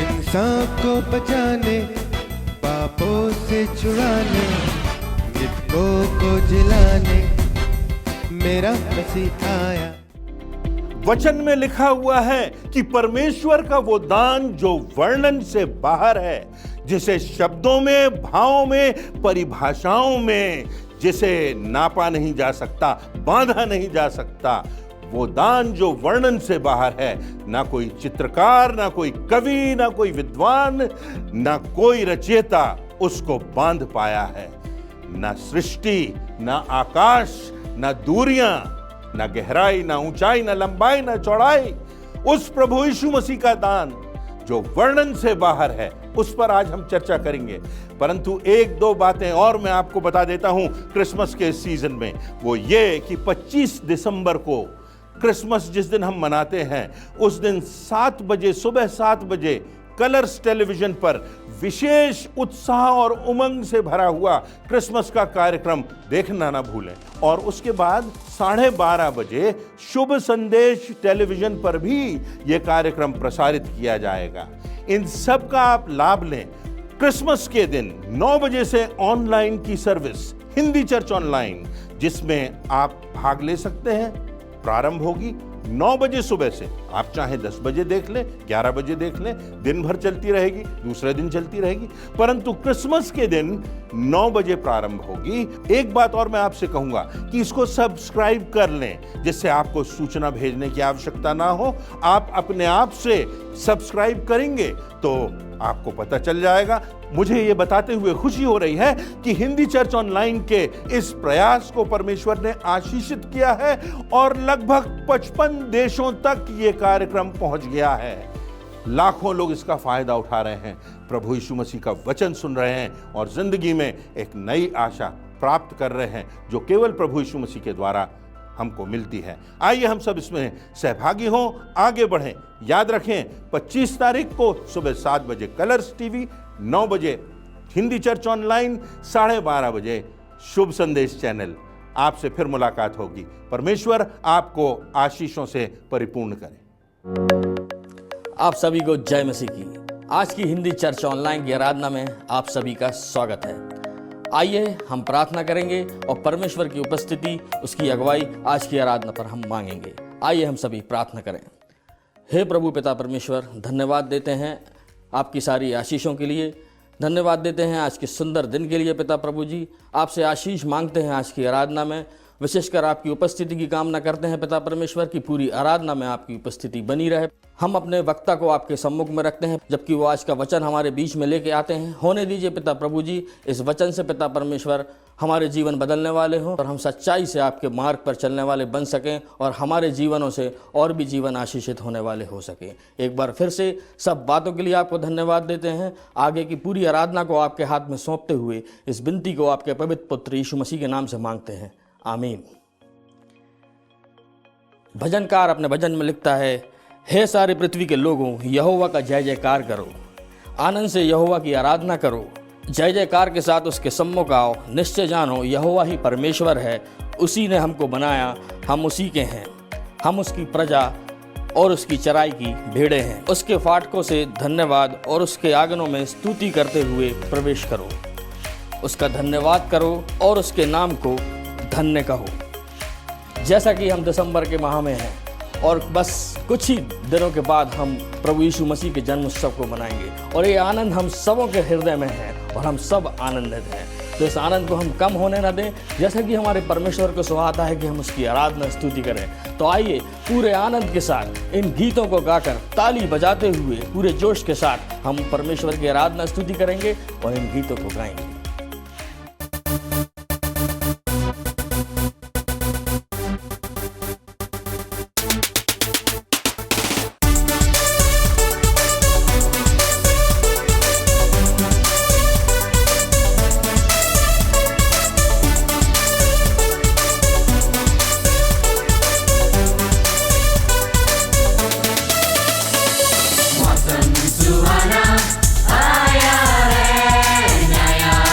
इंसान को बचाने, पापों से छुड़ाने, मृतकों को जिलाने मेरा मसीह आया। वचन में लिखा हुआ है कि परमेश्वर का वो दान जो वर्णन से बाहर है, जिसे शब्दों में, भावों में, परिभाषाओं में, जिसे नापा नहीं जा सकता, बांधा नहीं जा सकता, वो दान जो वर्णन से बाहर है, ना कोई चित्रकार, ना कोई कवि, ना कोई विद्वान, ना कोई रचयिता उसको बांध पाया है। ना सृष्टि, ना आकाश, ना दूरियां, ना गहराई, ना ऊंचाई, ना लंबाई, ना चौड़ाई, उस प्रभु यीशु मसीह का दान जो वर्णन से बाहर है, उस पर आज हम चर्चा करेंगे। परंतु एक दो बातें और मैं आपको बता देता हूं क्रिसमस के सीजन में, वो ये कि 25 दिसंबर को क्रिसमस जिस दिन हम मनाते हैं, उस दिन 7 बजे, सुबह 7 बजे कलर्स टेलीविजन पर विशेष उत्साह और उमंग से भरा हुआ क्रिसमस का कार्यक्रम देखना ना भूलें। और उसके बाद 12:30 बजे शुभ संदेश टेलीविजन पर भी यह कार्यक्रम प्रसारित किया जाएगा। इन सब का आप लाभ लें। क्रिसमस के दिन 9 बजे से ऑनलाइन की सर्विस हिंदी चर्च ऑनलाइन, जिसमें आप भाग ले सकते हैं, प्रारंभ होगी 9 बजे सुबह से। आप चाहे 10 बजे देख लें, 11 बजे देख लें, दिन भर चलती रहेगी, दूसरे दिन चलती रहेगी, परंतु क्रिसमस के दिन 9 बजे प्रारंभ होगी। एक बात और मैं आपसे कहूंगा कि इसको सब्सक्राइब कर लें, जिससे आपको सूचना भेजने की आवश्यकता ना हो। आप अपने आप से सब्सक्राइब करेंगे तो आपको पता चल जाएगा। मुझे ये बताते हुए खुशी हो रही है कि हिंदी चर्च ऑनलाइन के इस प्रयास को परमेश्वर ने आशीषित किया है और लगभग 55 देशों तक ये कार्यक्रम पहुंच गया है। लाखों लोग इसका फायदा उठा रहे हैं, प्रभु यीशु मसीह का वचन सुन रहे हैं और जिंदगी में एक नई आशा प्राप्त कर रहे हैं, जो केवल प्रभु यीशु मसीह के द्वारा हमको मिलती है। आइए हम सब इसमें सहभागी हों, आगे बढ़ें। याद रखें, 25 तारीख को सुबह 7 बजे कलर्स टीवी, 9 बजे हिंदी चर्च ऑनलाइन, 12:30 बजे शुभ संदेश चैनल। आपसे फिर मुलाकात होगी। परमेश्वर आपको आशीषों से परिपूर्ण करे। आप सभी को जय मसीह की। आज की हिंदी चर्च ऑनलाइन की आराधना में आप सभी का स्वागत है। आइए हम प्रार्थना करेंगे और परमेश्वर की उपस्थिति, उसकी अगुवाई आज की आराधना पर हम मांगेंगे। आइए हम सभी प्रार्थना करें। हे प्रभु पिता परमेश्वर, धन्यवाद देते हैं आपकी सारी आशीषों के लिए, धन्यवाद देते हैं आज के सुंदर दिन के लिए। पिता प्रभु जी, आपसे आशीष मांगते हैं आज की आराधना में, विशेषकर आपकी उपस्थिति की कामना करते हैं पिता परमेश्वर की पूरी आराधना में आपकी उपस्थिति बनी रहे। हम अपने वक्ता को आपके सम्मुख में रखते हैं, जबकि वो आज का वचन हमारे बीच में लेके आते हैं। होने दीजिए पिता प्रभु जी, इस वचन से पिता परमेश्वर हमारे जीवन बदलने वाले हों और हम सच्चाई से आपके मार्ग पर चलने वाले बन सकें और हमारे जीवनों से और भी जीवन आशीषित होने वाले हो सकें। एक बार फिर से सब बातों के लिए आपको धन्यवाद देते हैं। आगे की पूरी आराधना को आपके हाथ में सौंपते हुए इस विनती को आपके पवित्र पुत्र यीशु मसीह के नाम से मांगते हैं, आमीन। भजनकार अपने भजन में लिखता है, हे सारे पृथ्वी के लोगों, यहोवा का जय जयकार करो, आनंद से यहोवा की आराधना करो, जय जयकार के साथ उसके सम्मुख आओ। निश्चय जानो यहोवा ही परमेश्वर है, उसी ने हमको बनाया, हम उसी के हैं, हम उसकी प्रजा और उसकी चराई की भेड़ें हैं। उसके फाटकों से धन्यवाद और उसके आंगनों में स्तुति करते हुए प्रवेश करो। उसका धन्यवाद करो और उसके नाम को धन्य कहो। जैसा कि हम दिसंबर के माह में हैं और बस कुछ ही दिनों के बाद हम प्रभु यीशु मसीह के जन्म उत्सव को मनाएंगे और ये आनंद हम सबों के हृदय में है और हम सब आनंदित हैं। तो इस आनंद को हम कम होने न दें, जैसा कि हमारे परमेश्वर को सुहाता है कि हम उसकी आराधना स्तुति करें। तो आइए पूरे आनंद के साथ इन गीतों को गाकर, ताली बजाते हुए पूरे जोश के साथ हम परमेश्वर की आराधना स्तुति करेंगे और इन गीतों को गाएंगे। Suhana, aya re, naya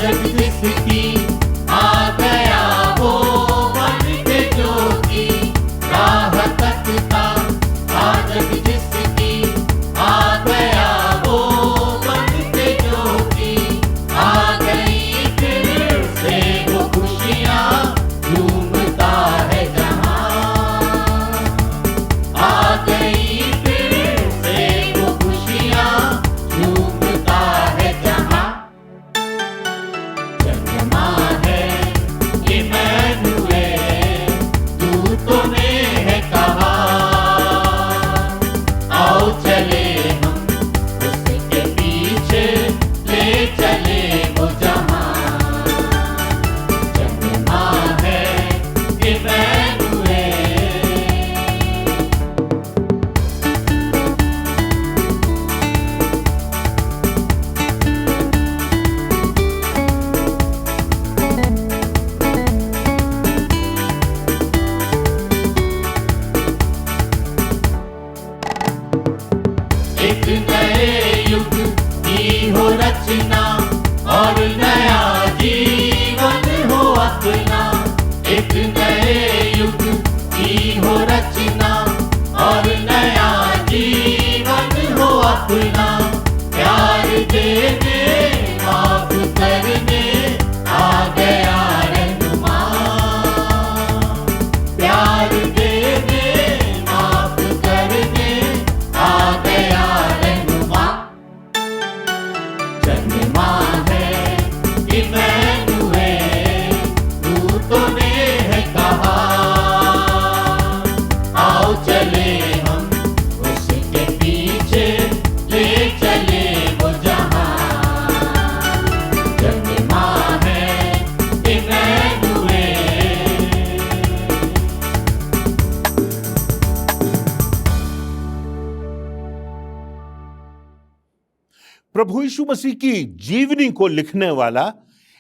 जग जिसकी आ गया वो बन के ज्योति राह तकता। आ जग जिसकी आ गया वो बन के ज्योति आ गई फिर से वो खुशियाँ झूमता है जहाँ। आ गई फिर से वो खुशियाँ झूमता है जहाँ। जन्मा है इमैनुएल दूतों ने है कहा आओ चले हम उसके पीछे ले चले वो जहाँ। जन्मा है इमैनुएल। एक नए युग की हो रचना और नया जीवन हो अपना। एक नए युग की हो रचना और नया जीवन हो अपना। प्यार देने माफ करने आ गया रहनुमा। प्यार देने माफ करने आ गया रहनुमा। जन्मा है इमैनुएल दूतों ने है कहा आओ चले हम उसके पीछे ले चले वो जहाँ। जन्मा है इमैनुएल। प्रभु यीशु मसीह की जीवनी को लिखने वाला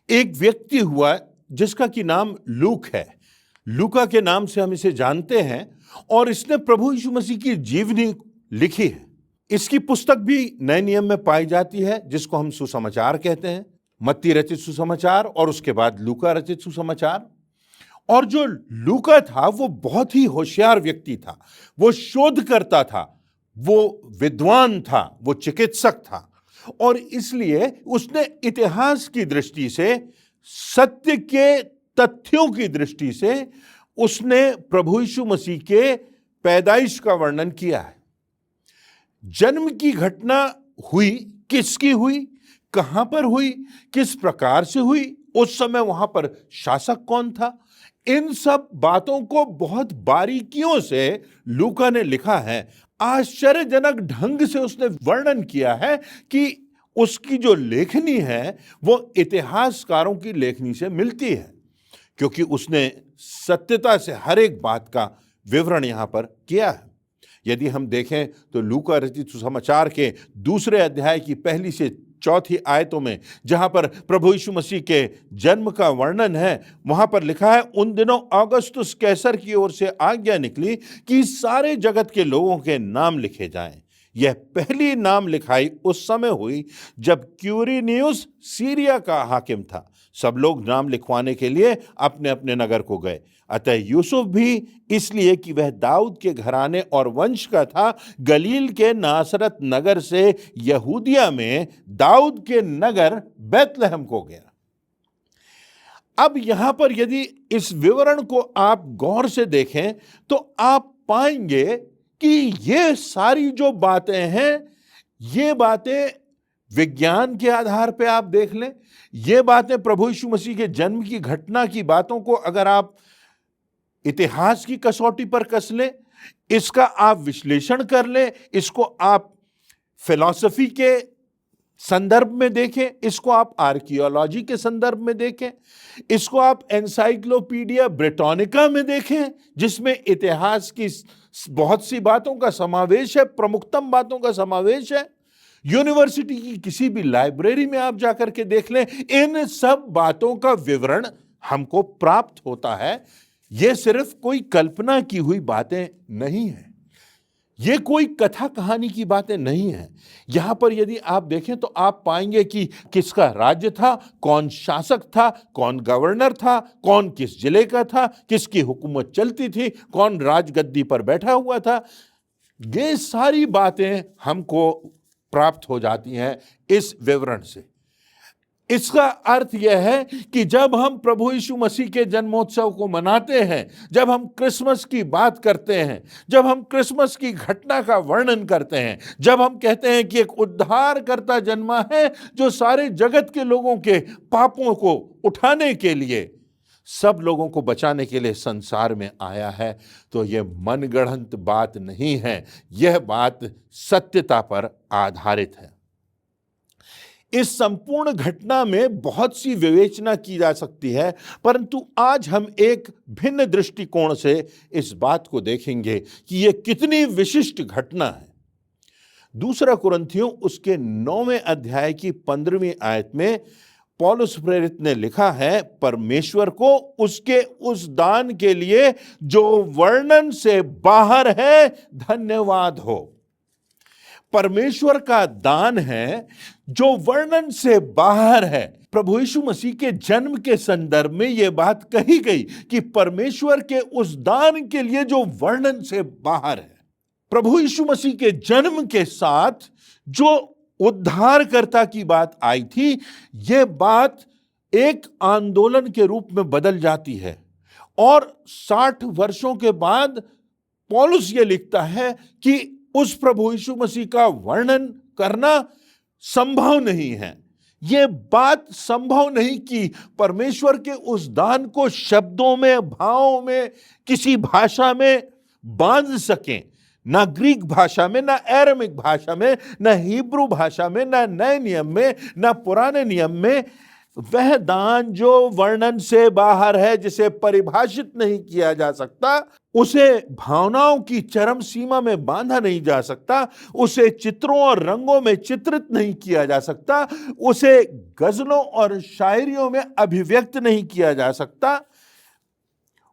एक व्यक्ति हुआ जिसका कि नाम लूक है। लूका के नाम से हम इसे जानते हैं और इसने प्रभु यीशु मसीह की जीवनी लिखी है। इसकी पुस्तक भी नए नियम में पाई जाती है जिसको हम सुसमाचार कहते हैं। मत्ती रचित सुसमाचार और उसके बाद लूका रचित सुसमाचार। और जो लूका था वो बहुत ही होशियार व्यक्ति था। वो शोधकर्ता था, वो विद्वान था, वो चिकित्सक था और इसलिए उसने इतिहास की दृष्टि से, सत्य के तथ्यों की दृष्टि से उसने प्रभु यीशु मसीह के पैदाइश का वर्णन किया है। जन्म की घटना हुई, किसकी हुई, कहां पर हुई, किस प्रकार से हुई, उस समय वहां पर शासक कौन था, इन सब बातों को बहुत बारीकियों से लूका ने लिखा है। आश्चर्यजनक ढंग से उसने वर्णन किया है कि उसकी जो लेखनी है वो इतिहासकारों की लेखनी से मिलती है, क्योंकि उसने सत्यता से हर एक बात का विवरण यहां पर किया है। यदि हम देखें तो लूका रचित सुसमाचार के दूसरे अध्याय की पहली से चौथी आयतों में जहां पर प्रभु यीशु मसीह के जन्म का वर्णन है, वहां पर लिखा है, उन दिनों औगस्तुस कैसर की ओर से आज्ञा निकली कि सारे जगत के लोगों के नाम लिखे जाएं। यह पहली नाम लिखाई उस समय हुई जब क्यूरिनियुस सीरिया का हाकिम था। सब लोग नाम लिखवाने के लिए अपने अपने नगर को गए। अतः यूसुफ भी इसलिए कि वह दाऊद के घराने और वंश का था, गलील के नासरत नगर से यहूदिया में दाऊद के नगर बैतलहम को गया। अब यहां पर यदि इस विवरण को आप गौर से देखें तो आप पाएंगे कि ये सारी जो बातें हैं, ये बातें विज्ञान के आधार पे आप देख लें, ये बातें प्रभु यीशु मसीह के जन्म की घटना की बातों को अगर आप इतिहास की कसौटी पर कस लें, इसका आप विश्लेषण कर लें, इसको आप फिलॉसफी के संदर्भ में देखें, इसको आप आर्कियोलॉजी के संदर्भ में देखें, इसको आप एनसाइक्लोपीडिया ब्रिटानिका में देखें जिसमें इतिहास की बहुत सी बातों का समावेश है, प्रमुखतम बातों का समावेश है। यूनिवर्सिटी की किसी भी लाइब्रेरी में आप जाकर के देख लें, इन सब बातों का विवरण हमको प्राप्त होता है। यह सिर्फ कोई कल्पना की हुई बातें नहीं है, ये कोई कथा कहानी की बातें नहीं है। यहां पर यदि आप देखें तो आप पाएंगे कि किसका राज्य था, कौन शासक था, कौन गवर्नर था, कौन किस जिले का था, किसकी हुकूमत चलती थी, कौन राजगद्दी पर बैठा हुआ था। ये सारी बातें हमको प्राप्त हो जाती हैं इस विवरण से। इसका अर्थ यह है कि जब हम प्रभु यीशु मसीह के जन्मोत्सव को मनाते हैं, जब हम क्रिसमस की बात करते हैं, जब हम क्रिसमस की घटना का वर्णन करते हैं, जब हम कहते हैं कि एक उद्धारकर्ता जन्मा है जो सारे जगत के लोगों के पापों को उठाने के लिए, सब लोगों को बचाने के लिए संसार में आया है, तो यह मनगढ़ंत बात नहीं है, यह बात सत्यता पर आधारित है। इस संपूर्ण घटना में बहुत सी विवेचना की जा सकती है, परंतु आज हम एक भिन्न दृष्टिकोण से इस बात को देखेंगे कि यह कितनी विशिष्ट घटना है। दूसरा कुरिन्थियों उसके 9वें अध्याय की 15वीं आयत में पौलुस प्रेरित ने लिखा है, परमेश्वर को उसके उस दान के लिए जो वर्णन से बाहर है धन्यवाद हो। परमेश्वर का दान है जो वर्णन से बाहर है। प्रभु यीशु मसीह के जन्म के संदर्भ में यह बात कही गई कि परमेश्वर के उस दान के लिए जो वर्णन से बाहर है। प्रभु यीशु मसीह के जन्म के साथ जो उद्धारकर्ता की बात आई थी, यह बात एक आंदोलन के रूप में बदल जाती है और 60 वर्षों के बाद पौलुस ये लिखता है कि उस प्रभु यीशु मसीह का वर्णन करना संभव नहीं है। यह बात संभव नहीं कि परमेश्वर के उस दान को शब्दों में, भावों में, किसी भाषा में बांध सकें। ना ग्रीक भाषा में, ना एरामिक भाषा में, ना हिब्रू भाषा में, ना नए नियम में, ना पुराने नियम में वह दान जो वर्णन से बाहर है, जिसे परिभाषित नहीं किया जा सकता, उसे भावनाओं की चरम सीमा में बांधा नहीं जा सकता, उसे चित्रों और रंगों में चित्रित नहीं किया जा सकता, उसे गजलों और शायरियों में अभिव्यक्त नहीं किया जा सकता।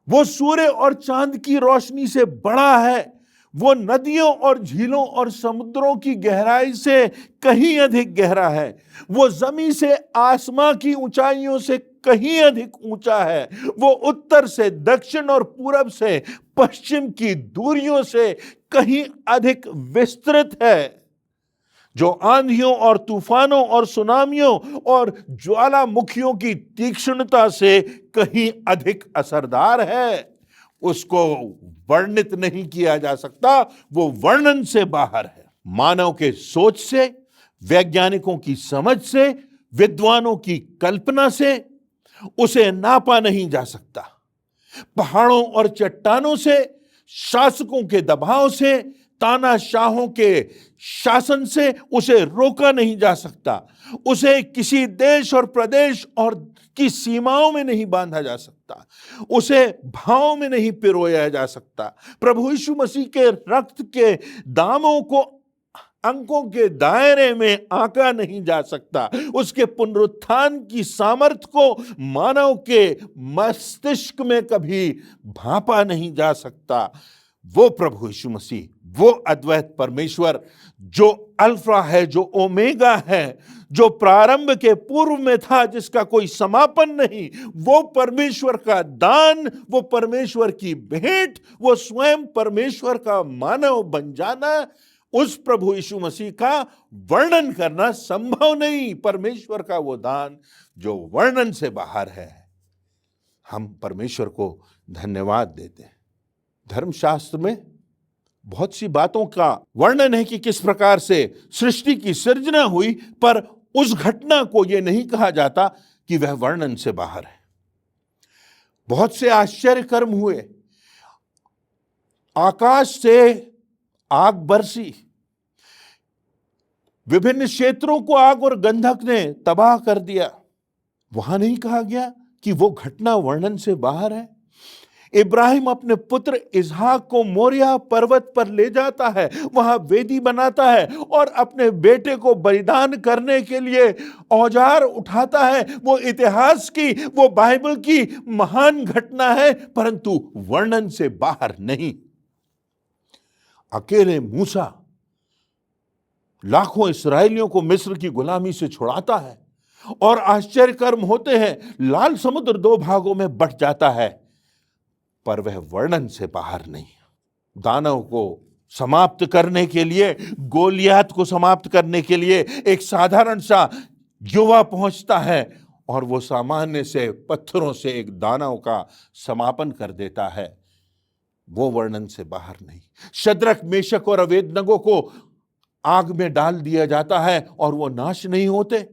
वो सूर्य और चांद की रोशनी से बड़ा है, वो नदियों और झीलों और समुद्रों की गहराई से कहीं अधिक गहरा है, वो जमीन से आसमां की ऊंचाइयों से कहीं अधिक ऊंचा है, वो उत्तर से दक्षिण और पूरब से पश्चिम की दूरियों से कहीं अधिक विस्तृत है, जो आंधियों और तूफानों और सुनामियों और ज्वालामुखियों की तीक्ष्णता से कहीं अधिक असरदार है। उसको वर्णित नहीं किया जा सकता, वो वर्णन से बाहर है। मानव के सोच से, वैज्ञानिकों की समझ से, विद्वानों की कल्पना से उसे नापा नहीं जा सकता। पहाड़ों और चट्टानों से, शासकों के दबाव से, तानाशाहों के शासन से उसे रोका नहीं जा सकता। उसे किसी देश और प्रदेश और की सीमाओं में नहीं बांधा जा सकता, उसे भाव में नहीं पिरोया जा सकता। प्रभु यीशु मसीह के रक्त के दामों को अंकों के दायरे में आंका नहीं जा सकता, उसके पुनरुत्थान की सामर्थ्य को मानव के मस्तिष्क में कभी भांपा नहीं जा सकता। वो प्रभु यीशु मसीह, वो अद्वैत परमेश्वर जो अल्फा है, जो ओमेगा है, जो प्रारंभ के पूर्व में था, जिसका कोई समापन नहीं, वो परमेश्वर का दान, वो परमेश्वर की भेंट, वो स्वयं परमेश्वर का मानव बन जाना, उस प्रभु यीशु मसीह का वर्णन करना संभव नहीं। परमेश्वर का वो दान जो वर्णन से बाहर है। हम परमेश्वर को धन्यवाद देते हैं। धर्मशास्त्र में बहुत सी बातों का वर्णन है कि किस प्रकार से सृष्टि की सृजना हुई, पर उस घटना को यह नहीं कहा जाता कि वह वर्णन से बाहर है। बहुत से आश्चर्य कर्म हुए, आकाश से आग बरसी, विभिन्न क्षेत्रों को आग और गंधक ने तबाह कर दिया। वहां नहीं कहा गया कि वो घटना वर्णन से बाहर है। इब्राहिम अपने पुत्र इसहाक को मोरिया पर्वत पर ले जाता है, वहां वेदी बनाता है और अपने बेटे को बलिदान करने के लिए औजार उठाता है। वो इतिहास की, वो बाइबल की महान घटना है, परंतु वर्णन से बाहर नहीं। अकेले मूसा लाखों इस्राएलियों को मिस्र की गुलामी से छुड़ाता है और आश्चर्य कर्म होते हैं, लाल समुद्र दो भागों में बंट जाता है, पर वह वर्णन से बाहर नहीं। दानव को समाप्त करने के लिए, गोलियात को समाप्त करने के लिए एक साधारण सा युवा पहुंचता है और वो सामान्य से पत्थरों से एक दानव का समापन कर देता है। वो वर्णन से बाहर नहीं। शद्रक, मेशक और अबेदनगो को आग में डाल दिया जाता है और वो नाश नहीं होते,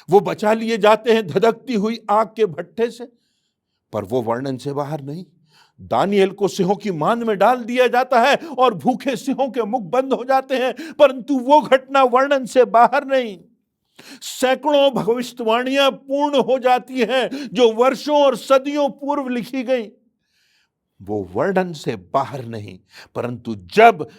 वो बचा लिए जाते हैं धधकती हुई आग के भट्ठे से, पर वो वर्णन से बाहर नहीं। दानियल को सिंहों की मांद में डाल दिया जाता है और भूखे सिंहों के मुख बंद हो जाते हैं, परंतु वो घटना वर्णन से बाहर नहीं। सैकड़ों भविष्यवाणियां पूर्ण हो जाती हैं जो वर्षों और सदियों पूर्व लिखी गई, वो वर्णन से बाहर नहीं। परंतु जब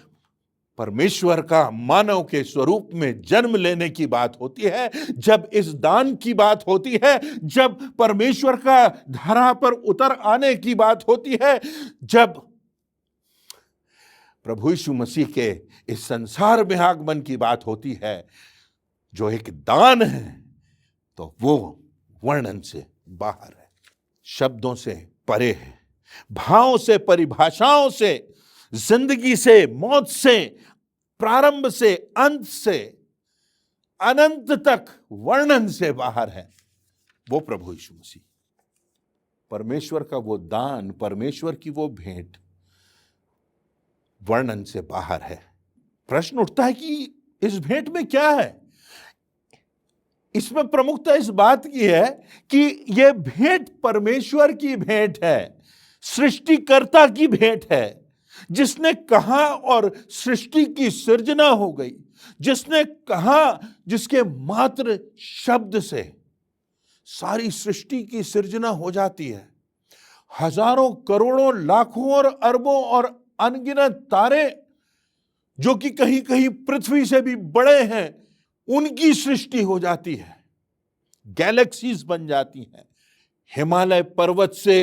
परमेश्वर का मानव के स्वरूप में जन्म लेने की बात होती है, जब इस दान की बात होती है, जब परमेश्वर का धरा पर उतर आने की बात होती है, जब प्रभु यीशु मसीह के इस संसार में आगमन की बात होती है जो एक दान है, तो वो वर्णन से बाहर है, शब्दों से परे है, भावों से, परिभाषाओं से, जिंदगी से, मौत से, प्रारंभ से, अंत से, अनंत तक वर्णन से बाहर है वो प्रभु यीशु मसीह। परमेश्वर का वो दान, परमेश्वर की वो भेंट वर्णन से बाहर है। प्रश्न उठता है कि इस भेंट में क्या है? इसमें प्रमुखता इस बात की है कि यह भेंट परमेश्वर की भेंट है, सृष्टिकर्ता की भेंट है, जिसने कहा और सृष्टि की सृजना हो गई, जिसने कहा, जिसके मात्र शब्द से सारी सृष्टि की सृजना हो जाती है। हजारों, करोड़ों, लाखों और अरबों और अनगिनत तारे जो कि कहीं कहीं पृथ्वी से भी बड़े हैं, उनकी सृष्टि हो जाती है, गैलेक्सीज बन जाती हैं। हिमालय पर्वत से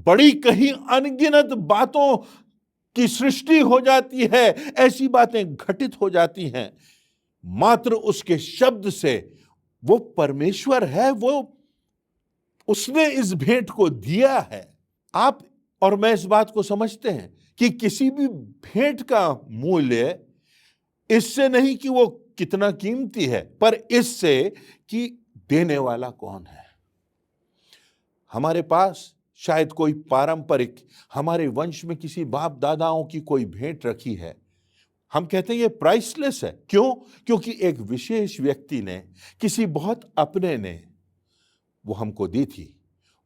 बड़ी कहीं अनगिनत बातों की सृष्टि हो जाती है, ऐसी बातें घटित हो जाती हैं मात्र उसके शब्द से। वो परमेश्वर है, वो उसने इस भेंट को दिया है। आप और मैं इस बात को समझते हैं कि किसी भी भेंट का मूल्य इससे नहीं कि वो कितना कीमती है, पर इससे कि देने वाला कौन है। हमारे पास शायद कोई पारंपरिक, हमारे वंश में किसी बाप दादाओं की कोई भेंट रखी है, हम कहते हैं ये प्राइसलेस है। क्यों? क्योंकि एक विशेष व्यक्ति ने, किसी बहुत अपने ने वो हमको दी थी,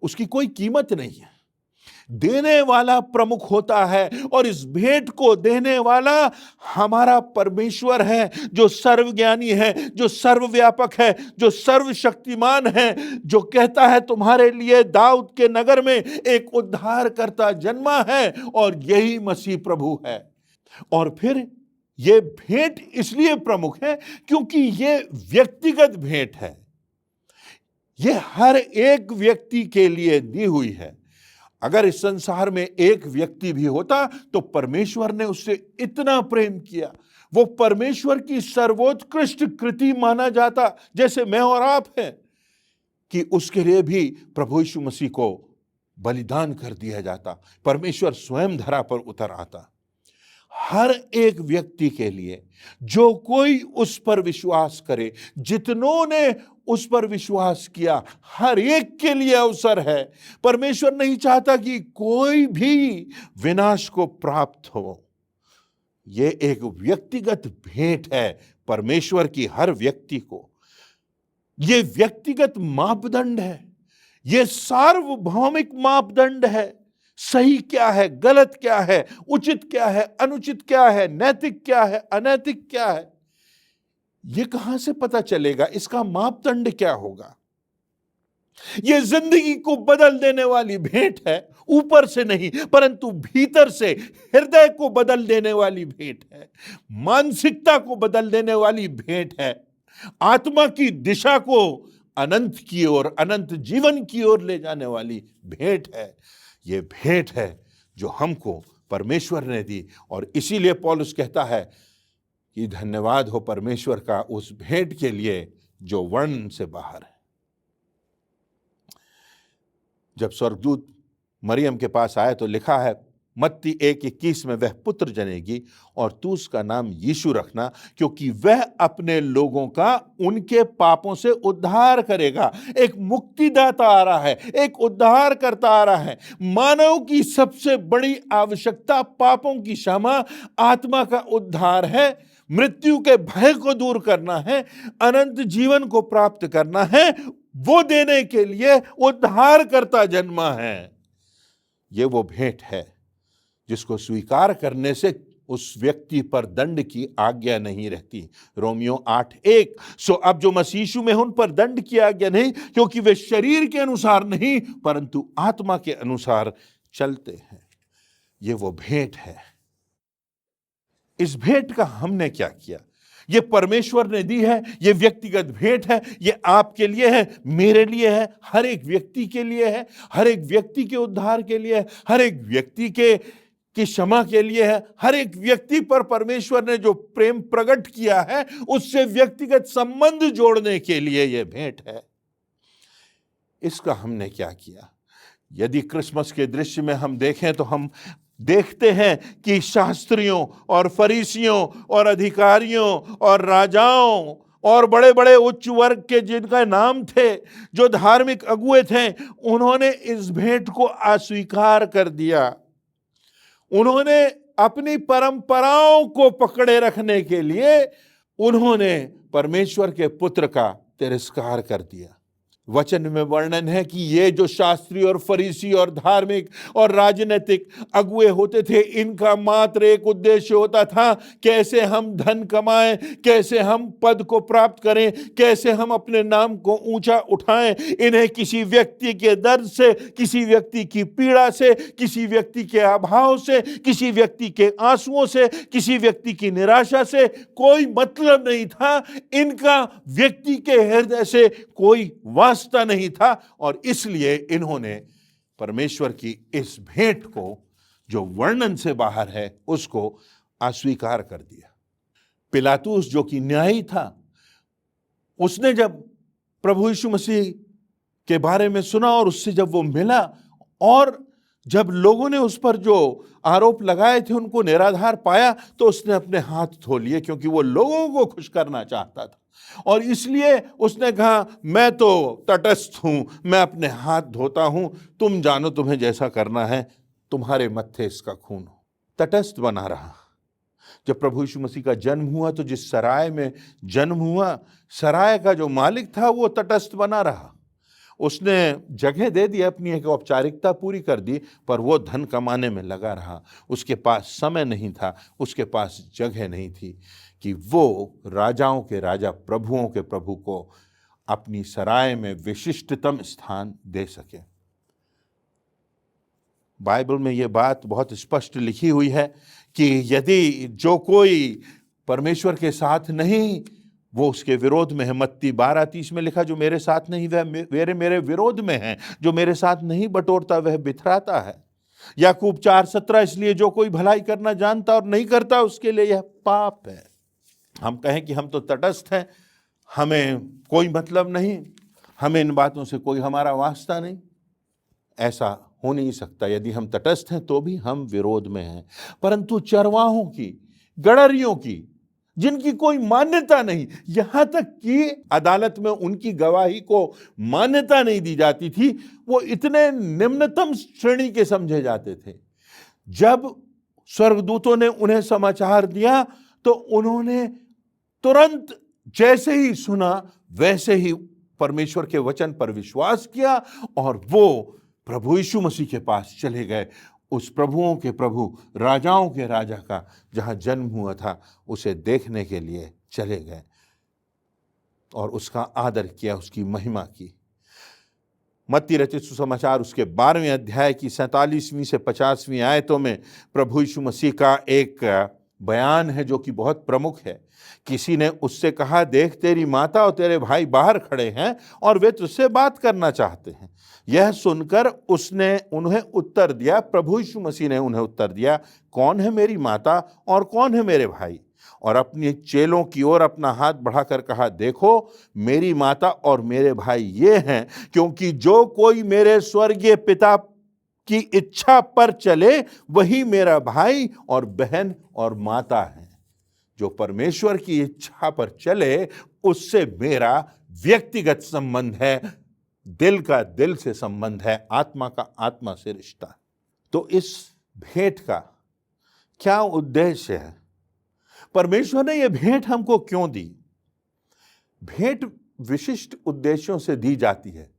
उसकी कोई कीमत नहीं है। देने वाला प्रमुख होता है और इस भेंट को देने वाला हमारा परमेश्वर है, जो सर्वज्ञानी है, जो सर्वव्यापक है, जो सर्वशक्तिमान है, जो कहता है तुम्हारे लिए दाऊद के नगर में एक उद्धारकर्ता जन्मा है और यही मसीह प्रभु है। और फिर यह भेंट इसलिए प्रमुख है क्योंकि यह व्यक्तिगत भेंट है, यह हर एक व्यक्ति के लिए दी हुई है। अगर इस संसार में एक व्यक्ति भी होता तो परमेश्वर ने उससे इतना प्रेम किया, वो परमेश्वर की सर्वोत्कृष्ट कृति माना जाता, जैसे मैं और आप हैं, कि उसके लिए भी प्रभु यीशु मसीह को बलिदान कर दिया जाता, परमेश्वर स्वयं धरा पर उतर आता। हर एक व्यक्ति के लिए, जो कोई उस पर विश्वास करे, जितनों ने उस पर विश्वास किया, हर एक के लिए अवसर है। परमेश्वर नहीं चाहता कि कोई भी विनाश को प्राप्त हो। यह एक व्यक्तिगत भेंट है परमेश्वर की हर व्यक्ति को। यह व्यक्तिगत मापदंड है, यह सार्वभौमिक मापदंड है। सही क्या है, गलत क्या है, उचित क्या है, अनुचित क्या है, नैतिक क्या है, अनैतिक क्या है, यह कहां से पता चलेगा? इसका मापदंड क्या होगा? यह जिंदगी को बदल देने वाली भेंट है, ऊपर से नहीं परंतु भीतर से हृदय को बदल देने वाली भेंट है, मानसिकता को बदल देने वाली भेंट है, आत्मा की दिशा को अनंत की ओर, अनंत जीवन की ओर ले जाने वाली भेंट है। यह भेंट है जो हमको परमेश्वर ने दी। और इसीलिए पौलुस कहता है कि धन्यवाद हो परमेश्वर का उस भेंट के लिए जो वर्णन से बाहर है। जब स्वर्गदूत मरियम के पास आए तो लिखा है मत्ती 1:21 में, वह पुत्र जनेगी और तू उसका नाम यीशु रखना, क्योंकि वह अपने लोगों का उनके पापों से उद्धार करेगा। एक मुक्तिदाता आ रहा है, एक उद्धार करता आ रहा है। मानव की सबसे बड़ी आवश्यकता पापों की क्षमा, आत्मा का उद्धार है, मृत्यु के भय को दूर करना है, अनंत जीवन को प्राप्त करना है। वो देने के लिए उद्धार करता जन्मा है। ये वो भेंट है जिसको स्वीकार करने से उस व्यक्ति पर दंड की आज्ञा नहीं रहती। रोमियो 8:1। सो अब जो मसीह यीशु में उन पर दंड की आज्ञा नहीं, क्योंकि वे शरीर के अनुसार नहीं परंतु आत्मा के अनुसार चलते हैं। ये वो भेंट है। इस भेंट का हमने क्या किया? ये परमेश्वर ने दी है, ये व्यक्तिगत भेंट है, ये आपके लिए है, मेरे लिए है, हर एक व्यक्ति के लिए है, हर एक व्यक्ति के उद्धार के लिए है, हर एक व्यक्ति की क्षमा के लिए है। हर एक व्यक्ति पर परमेश्वर ने जो प्रेम प्रकट किया है उससे व्यक्तिगत संबंध जोड़ने के लिए यह भेंट है। इसका हमने क्या किया? यदि क्रिसमस के दृश्य में हम देखें तो हम देखते हैं कि शास्त्रियों और फरीसियों और अधिकारियों और राजाओं और बड़े बड़े उच्च वर्ग के जिनका नाम थे, जो धार्मिक अगुए थे, उन्होंने इस भेंट को अस्वीकार कर दिया। उन्होंने अपनी परंपराओं को पकड़े रखने के लिए उन्होंने परमेश्वर के पुत्र का तिरस्कार कर दिया। वचन में वर्णन है कि ये जो शास्त्री और फरीसी और धार्मिक और राजनीतिक अगुए होते थे, इनका मात्र एक उद्देश्य होता था, कैसे हम धन कमाएं, कैसे हम पद को प्राप्त करें, कैसे हम अपने नाम को ऊंचा उठाएं। इन्हें किसी व्यक्ति के दर्द से, किसी व्यक्ति की पीड़ा से, किसी व्यक्ति के अभाव से, किसी व्यक्ति के आंसुओं से, किसी व्यक्ति की निराशा से कोई मतलब नहीं था। इनका व्यक्ति के हृदय से कोई वास्ता नहीं था और इसलिए इन्होंने परमेश्वर की इस भेंट को जो वर्णन से बाहर है उसको अस्वीकार कर दिया। पिलातुस जो कि न्यायी था, उसने जब प्रभु यीशु मसीह के बारे में सुना और उससे जब वो मिला और जब लोगों ने उस पर जो आरोप लगाए थे उनको निराधार पाया, तो उसने अपने हाथ धो लिए, क्योंकि वो लोगों को खुश करना चाहता था। और इसलिए उसने कहा, मैं तो तटस्थ हूं, मैं अपने हाथ धोता हूं, तुम जानो तुम्हें जैसा करना है, तुम्हारे मत्थे इसका खून हो। तटस्थ बना रहा। जब प्रभु यीशु मसीह का जन्म हुआ तो जिस सराय में जन्म हुआ, सराय का जो मालिक था वो तटस्थ बना रहा। उसने जगह दे दी, अपनी एक औपचारिकता पूरी कर दी, पर वो धन कमाने में लगा रहा। उसके पास समय नहीं था, उसके पास जगह नहीं थी कि वो राजाओं के राजा, प्रभुओं के प्रभु को अपनी सराय में विशिष्टतम स्थान दे सके। बाइबल में ये बात बहुत स्पष्ट लिखी हुई है कि यदि जो कोई परमेश्वर के साथ नहीं, वो उसके विरोध में है। मत्ती 12:30 में लिखा, जो मेरे साथ नहीं वह मेरे विरोध में है, जो मेरे साथ नहीं बटोरता वह बिथराता है। याकूब 4:17, इसलिए जो कोई भलाई करना जानता और नहीं करता उसके लिए यह पाप है। हम कहें कि हम तो तटस्थ हैं, हमें कोई मतलब नहीं, हमें इन बातों से कोई हमारा वास्ता नहीं, ऐसा हो नहीं सकता। यदि हम तटस्थ हैं तो भी हम विरोध में हैं। परंतु चरवाहों की, गड़रियों की, जिनकी कोई मान्यता नहीं, यहां तक कि अदालत में उनकी गवाही को मान्यता नहीं दी जाती थी, वो इतने निम्नतम श्रेणी के समझे जाते थे। जब स्वर्गदूतों ने उन्हें समाचार दिया तो उन्होंने तुरंत जैसे ही सुना वैसे ही परमेश्वर के वचन पर विश्वास किया और वो प्रभु यीशु मसीह के पास चले गए। उस प्रभुओं के प्रभु, राजाओं के राजा का जहां जन्म हुआ था, उसे देखने के लिए चले गए और उसका आदर किया, उसकी महिमा की। मत्ती रचित सुसमाचार उसके 12वें अध्याय की 47वीं से 50वीं आयतों में प्रभु यीशु मसीह का एक बयान है जो कि बहुत प्रमुख है। किसी ने उससे कहा, देख तेरी माता और तेरे भाई बाहर खड़े हैं और वे तुझसे बात करना चाहते हैं। यह सुनकर उसने उन्हें उत्तर दिया, प्रभु यीशु मसीह ने उन्हें उत्तर दिया, कौन है मेरी माता और कौन है मेरे भाई? और अपने चेलों की ओर अपना हाथ बढ़ाकर कहा, देखो मेरी माता और मेरे भाई ये हैं, क्योंकि जो कोई मेरे स्वर्गीय पिता की इच्छा पर चले वही मेरा भाई और बहन और माता है। जो परमेश्वर की इच्छा पर चले उससे मेरा व्यक्तिगत संबंध है, दिल का दिल से संबंध है, आत्मा का आत्मा से रिश्ता है। तो इस भेंट का क्या उद्देश्य है? परमेश्वर ने यह भेंट हमको क्यों दी? भेंट विशिष्ट उद्देश्यों से दी जाती है।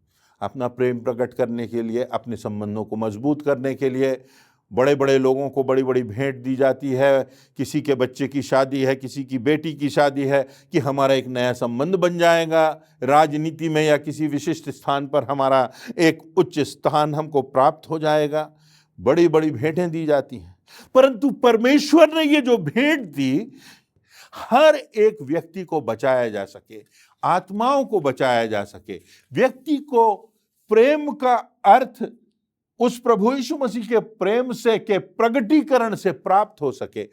अपना प्रेम प्रकट करने के लिए, अपने संबंधों को मजबूत करने के लिए बड़े बड़े लोगों को बड़ी बड़ी भेंट दी जाती है। किसी के बच्चे की शादी है, किसी की बेटी की शादी है, कि हमारा एक नया संबंध बन जाएगा, राजनीति में या किसी विशिष्ट स्थान पर हमारा एक उच्च स्थान हमको प्राप्त हो जाएगा। बड़ी बड़ी भेंटें दी जाती हैं। परंतु परमेश्वर ने ये जो भेंट दी, हर एक व्यक्ति को बचाया जा सके, आत्माओं को बचाया जा सके, व्यक्ति को प्रेम का अर्थ उस प्रभु यीशु मसीह के प्रेम से के प्रगटीकरण से प्राप्त हो सके।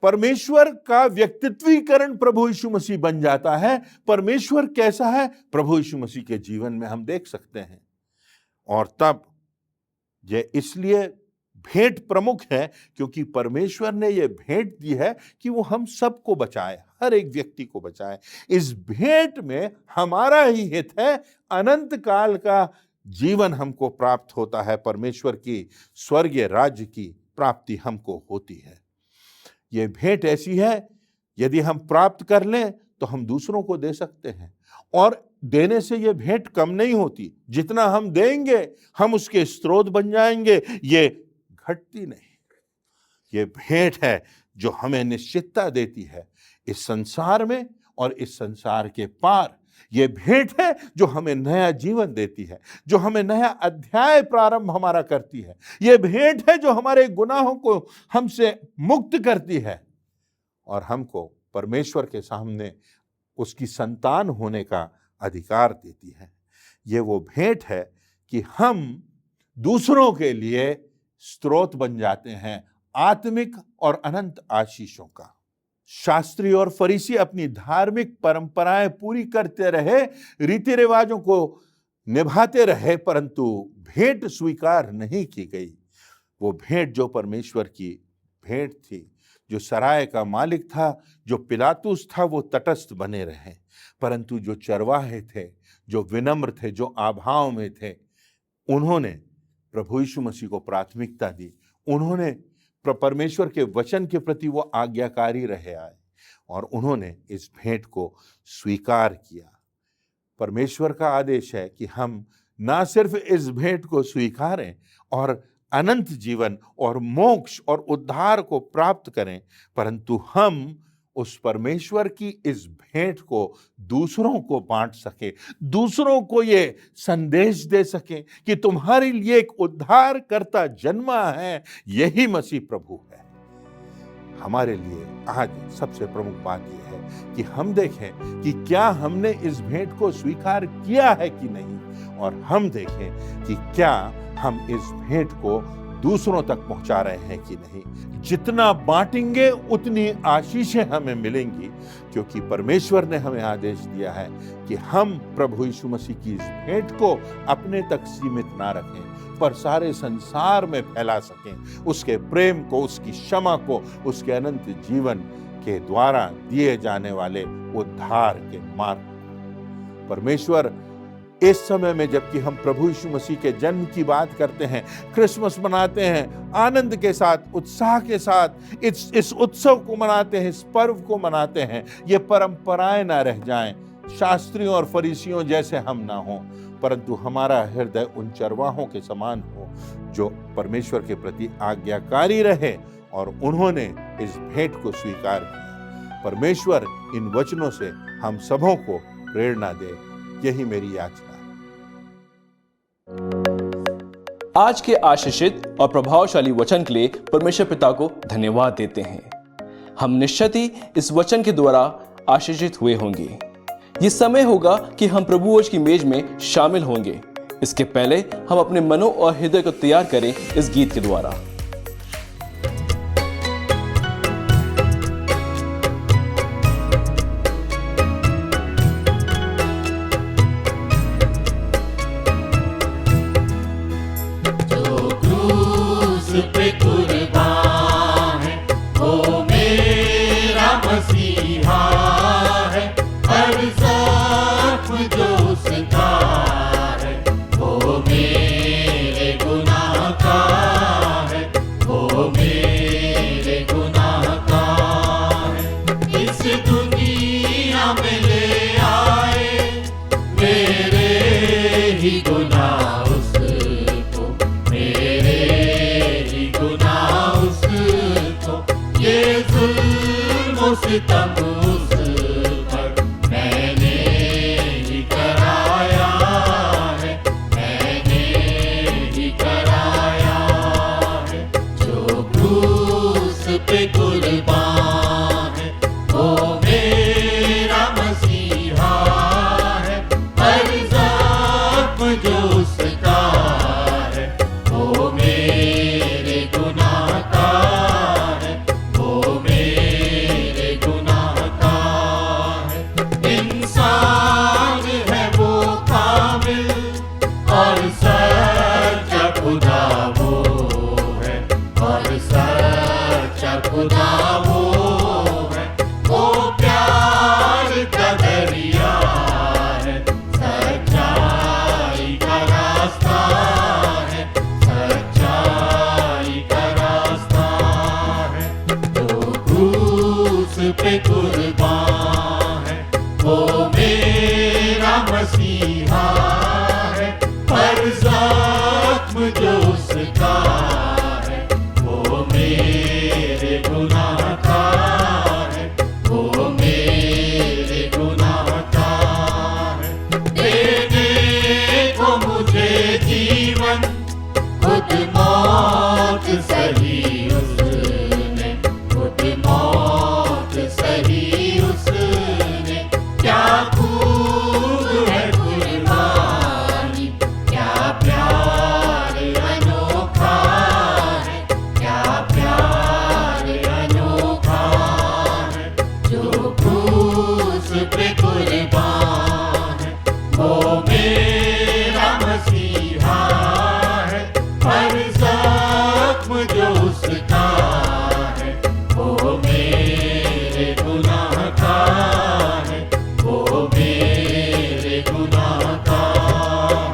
परमेश्वर का व्यक्तित्वीकरण प्रभु यीशु मसीह बन जाता है। परमेश्वर कैसा है, प्रभु यीशु मसीह के जीवन में हम देख सकते हैं। और तब ये इसलिए भेंट प्रमुख है क्योंकि परमेश्वर ने यह भेंट दी है कि वो हम सबको बचाए, हर एक व्यक्ति को बचाए। इस भेंट में हमारा ही हित है, अनंत काल का जीवन हमको प्राप्त होता है, परमेश्वर की स्वर्गीय राज्य की प्राप्ति हमको होती है। यह भेंट ऐसी है, यदि हम प्राप्त कर लें तो हम दूसरों को दे सकते हैं, और देने से यह भेंट कम नहीं होती। जितना हम देंगे हम उसके स्रोत बन जाएंगे, ये घटती नहीं। ये भेंट है जो हमें निश्चितता देती है इस संसार में और इस संसार के पार। ये भेंट है जो हमें नया जीवन देती है, जो हमें नया अध्याय प्रारंभ हमारा करती है। ये भेंट है जो हमारे गुनाहों को हमसे मुक्त करती है और हमको परमेश्वर के सामने उसकी संतान होने का अधिकार देती है। ये वो भेंट है कि हम दूसरों के लिए स्रोत बन जाते हैं आत्मिक और अनंत आशीषों का। शास्त्री और फरीसी अपनी धार्मिक परंपराएं पूरी करते रहे, रीति रिवाजों को निभाते रहे, परंतु भेंट स्वीकार नहीं की गई। वो भेंट जो परमेश्वर की भेंट थी, जो सराय का मालिक था, जो पिलातुस था, वो तटस्थ बने रहे। परंतु जो चरवाहे थे, जो विनम्र थे, जो आभाव में थे, उन्होंने प्रभु यीशु मसीह को प्राथमिकता दी। उन्होंने परमेश्वर के वचन के प्रति वो आज्ञाकारी रहे आए और उन्होंने इस भेंट को स्वीकार किया। परमेश्वर का आदेश है कि हम ना सिर्फ इस भेंट को स्वीकारें और अनंत जीवन और मोक्ष और उद्धार को प्राप्त करें, परंतु हम उस परमेश्वर की इस भेंट को दूसरों को बांट सके, दूसरों को ये संदेश दे सके कि तुम्हारे लिए एक उद्धारकर्ता जन्मा है, यही मसीह प्रभु है। हमारे लिए आज सबसे प्रमुख बात यह है कि हम देखें कि क्या हमने इस भेंट को स्वीकार किया है कि नहीं, और हम देखें कि क्या हम इस भेंट को दूसरों तक पहुंचा रहे हैं कि नहीं। जितना बांटेंगे उतनी आशीषें हमें मिलेंगी, क्योंकि परमेश्वर ने हमें आदेश दिया है कि हम प्रभु यीशु मसीह की इस भेंट को अपने तक सीमित ना रखें, पर सारे संसार में फैला सकें उसके प्रेम को, उसकी क्षमा को, उसके अनंत जीवन के द्वारा दिए जाने वाले उद्धार के मार्ग। परमेश्वर इस समय में जबकि हम प्रभु यीशु मसीह के जन्म की बात करते हैं, क्रिसमस मनाते हैं, आनंद के साथ, उत्साह के साथ इस उत्सव को मनाते हैं, इस पर्व को मनाते हैं, ये परंपराएं ना रह जाएं, शास्त्रियों और फरीसियों जैसे हम ना हों, परंतु हमारा हृदय उन चरवाहों के समान हो जो परमेश्वर के प्रति आज्ञाकारी रहे और उन्होंने इस भेंट को स्वीकार किया। परमेश्वर इन वचनों से हम सबों को प्रेरणा दे, यही मेरी याचना है। आज के आशीषित और प्रभावशाली वचन के लिए परमेश्वर पिता को धन्यवाद देते हैं। हम निश्चित ही इस वचन के द्वारा आशीषित हुए होंगे। ये समय होगा कि हम प्रभु भोज की मेज में शामिल होंगे। इसके पहले हम अपने मनों और हृदय को तैयार करें इस गीत के द्वारा। पे कुर्बान है वो मेरा मसीहा है, हर ज़ख्म जो उसका है वो मेरे गुनाह का है, वो मेरे गुनाह का है। इस दुनिया में ले आए मेरे ही गुनाह सितम उस पर मैंने ही कराया है, मैंने ही कराया है। जो क्रूस पे कुर्बान है वो मेरा मसीहा है, हर ज़ख्म जो उसका है वो मेरे गुनाह का है, वो मेरे गुनाह का है। इंसान है वो कामिल और सच्चा खुदा वो है, और सच्चा खुदा वो है। वो प्यार का दरिया है, सच्चाई का रास्ता है, सच्चाई का रास्ता है। जो क्रूस पे कुर्बान है वो मेरा मसीहा है, हर ज़ख्म जो उसका है वो मेरे गुनाह का है, वो मेरे गुनाह का है। देने को मुझे जीवन खुद मौत सही उसने, खुद मौत सही उसने। क्या खूब है कुर्बानी, क्या प्यार अनोखा है, क्या प्यार अनोखा है। जो क्रूस पे कुर्बान है वो मेरा मसीहा है, हर ज़ख्म जो उसका है वो मेरे गुनाह का है, वो मेरे गुनाह का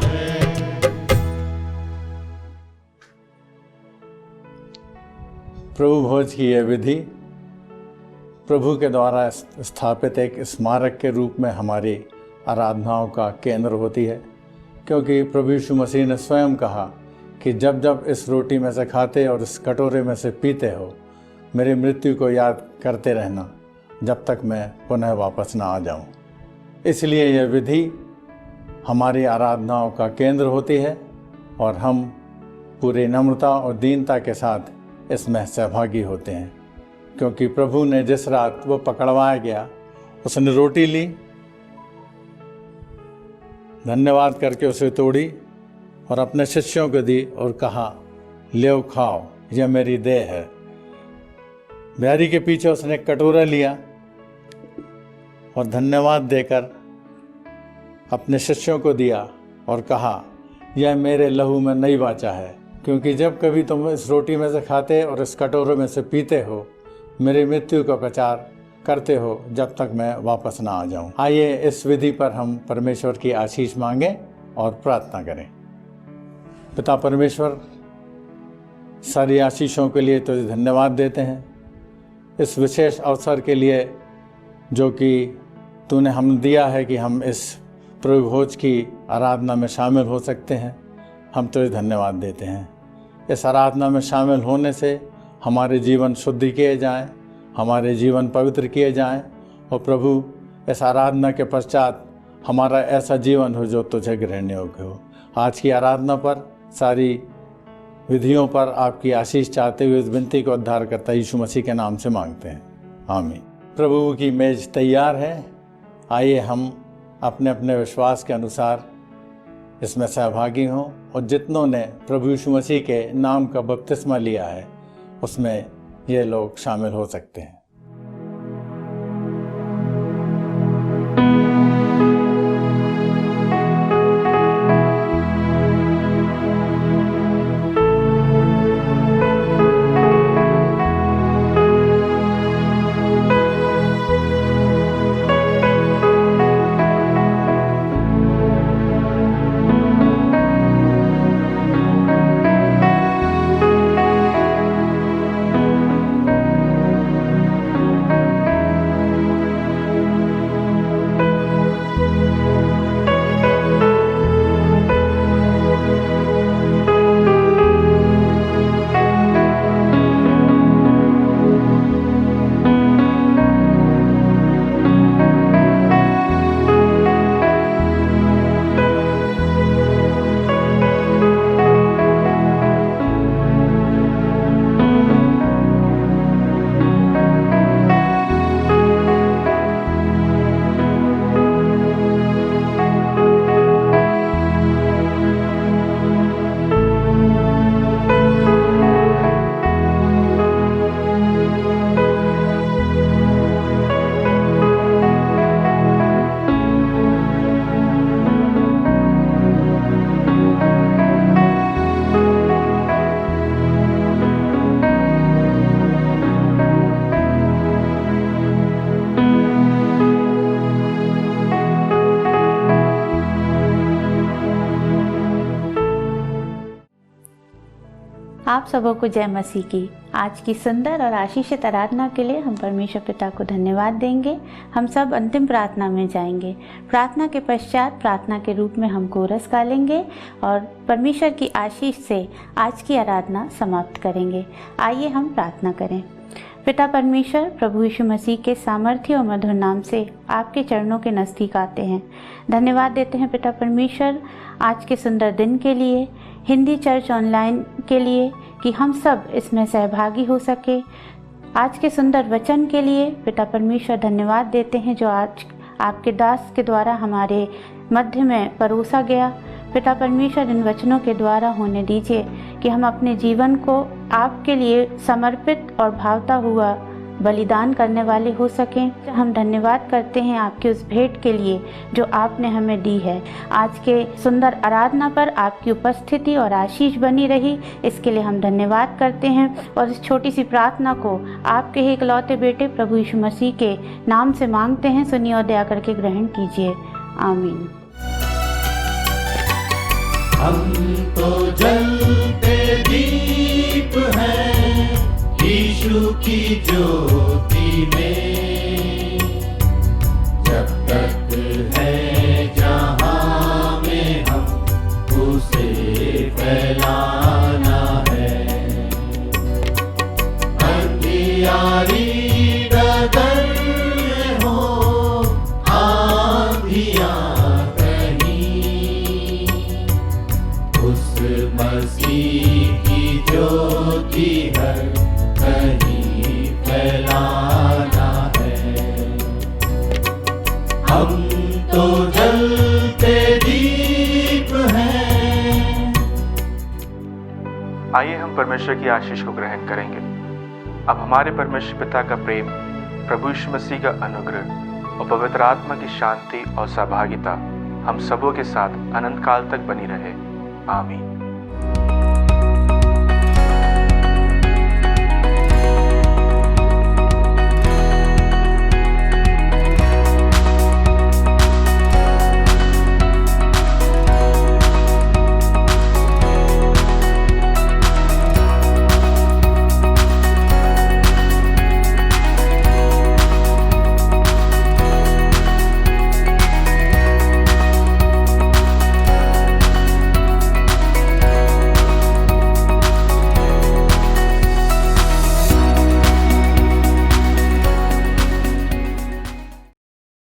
है। प्रभु भोज की यह विधि प्रभु के द्वारा स्थापित एक स्मारक के रूप में हमारी आराधनाओं का केंद्र होती है, क्योंकि प्रभु यीशु मसीह ने स्वयं कहा कि जब जब इस रोटी में से खाते और इस कटोरे में से पीते हो, मेरी मृत्यु को याद करते रहना जब तक मैं पुनः वापस ना आ जाऊं। इसलिए यह विधि हमारी आराधनाओं का केंद्र होती है और हम पूरी नम्रता और दीनता के साथ इसमें सहभागी होते हैं, क्योंकि प्रभु ने जिस रात वो पकड़वाया गया उसने रोटी ली, धन्यवाद करके उसे तोड़ी और अपने शिष्यों को दी और कहा, लो खाओ, यह मेरी देह है। बैरी के पीछे उसने एक कटोरा लिया और धन्यवाद देकर अपने शिष्यों को दिया और कहा, यह मेरे लहू में नई वाचा है, क्योंकि जब कभी तुम इस रोटी में से खाते और इस कटोरे में से पीते हो, मेरी मृत्यु का प्रचार करते हो जब तक मैं वापस ना आ जाऊं। आइए इस विधि पर हम परमेश्वर की आशीष मांगें और प्रार्थना करें। पिता परमेश्वर, सारी आशीषों के लिए तुझे धन्यवाद देते हैं, इस विशेष अवसर के लिए जो कि तूने हम दिया है कि हम इस प्रभु भोज की आराधना में शामिल हो सकते हैं। हम तुझे धन्यवाद देते हैं। इस आराधना में शामिल होने से हमारे जीवन शुद्ध किए जाएं, हमारे जीवन पवित्र किए जाएं और प्रभु इस आराधना के पश्चात हमारा ऐसा जीवन हो जो तुझे ग्रहण योग्य हो। आज की आराधना पर, सारी विधियों पर आपकी आशीष चाहते हुए इस विनती को उद्धारकर्ता यीशु मसीह के नाम से मांगते हैं, आमीन। प्रभु की मेज तैयार है। आइए हम अपने अपने विश्वास के अनुसार इसमें सहभागी हों और जितनों ने प्रभु यीशु मसीह के नाम का बपतिस्मा लिया है उसमें ये लोग शामिल हो सकते हैं। आप सबों को जय मसीह की। आज की सुंदर और आशीषित आराधना के लिए हम परमेश्वर पिता को धन्यवाद देंगे। हम सब अंतिम प्रार्थना में जाएंगे। प्रार्थना के पश्चात प्रार्थना के रूप में हम कोरस गालेंगे और परमेश्वर की आशीष से आज की आराधना समाप्त करेंगे। आइए हम प्रार्थना करें। पिता परमेश्वर, प्रभु यीशु मसीह के सामर्थ्य और मधुर नाम से आपके चरणों के नज़दीक आते हैं। धन्यवाद देते हैं पिता परमेश्वर आज के सुंदर दिन के लिए, हिंदी चर्च ऑनलाइन के लिए कि हम सब इसमें सहभागी हो सके। आज के सुंदर वचन के लिए पिता परमेश्वर धन्यवाद देते हैं जो आज आपके दास के द्वारा हमारे मध्य में परोसा गया। पिता परमेश्वर इन वचनों के द्वारा होने दीजिए कि हम अपने जीवन को आपके लिए समर्पित और भावता हुआ बलिदान करने वाले हो सकें। हम धन्यवाद करते हैं आपके उस भेंट के लिए जो आपने हमें दी है। आज के सुंदर आराधना पर आपकी उपस्थिति और आशीष बनी रही, इसके लिए हम धन्यवाद करते हैं और इस छोटी सी प्रार्थना को आपके ही इकलौते बेटे प्रभु यीशु मसीह के नाम से मांगते हैं। सुनिए और दया करके ग्रहण कीजिए। आमीन। हम तो जलते दीप हैं यीशु की ज्योति में, जब तक है जहां में हम उसे फैलाना है। अंधियारी डगर में हो आंधियां कहीं, उस मसीह की ज्योति हर कहीं फैलाना है। हम तो जलते दीप हैं। आइए हम परमेश्वर की आशीष को ग्रहण करेंगे। अब हमारे परमेश्वर पिता का प्रेम, प्रभु यीशु मसीह का अनुग्रह और पवित्र आत्मा की शांति और सहभागिता हम सबों के साथ अनंत काल तक बनी रहे। आमीन।